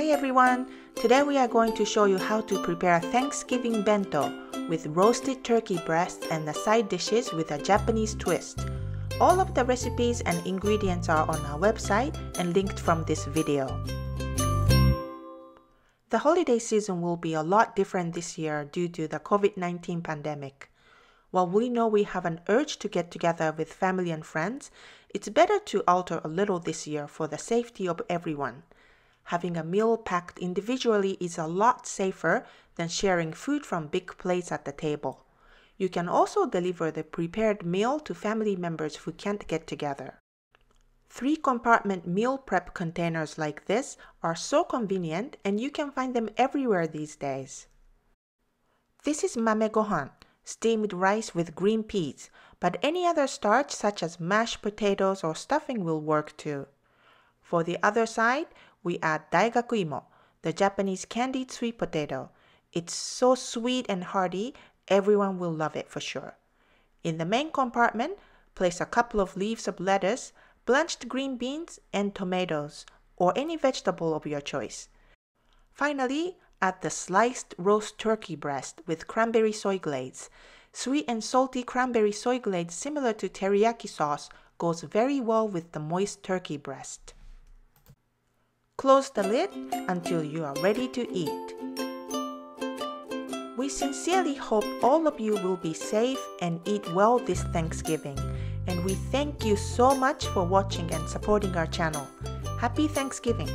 Hi everyone! Today we are going to show you how to prepare Thanksgiving Bento with roasted turkey breast and the side dishes with a Japanese twist. All of the recipes and ingredients are on our website and linked from this video. The holiday season will be a lot different this year due to the COVID-19 pandemic. While we know we have an urge to get together with family and friends, it's better to alter a little this year for the safety of everyone. Having a meal packed individually is a lot safer than sharing food from big plates at the table. You can also deliver the prepared meal to family members who can't get together. 3-compartment meal prep containers like this are so convenient and you can find them everywhere these days. This is mame gohan, steamed rice with green peas, but any other starch such as mashed potatoes or stuffing will work too. For the other side, we add daigakuimo, the Japanese candied sweet potato. It's so sweet and hearty, everyone will love it for sure. In the main compartment, place a couple of leaves of lettuce, blanched green beans, and tomatoes, or any vegetable of your choice. Finally, add the sliced roast turkey breast with cranberry soy glaze. Sweet and salty cranberry soy glaze similar to teriyaki sauce goes very well with the moist turkey breast. Close the lid until you are ready to eat. We sincerely hope all of you will be safe and eat well this Thanksgiving, and we thank you so much for watching and supporting our channel. Happy Thanksgiving!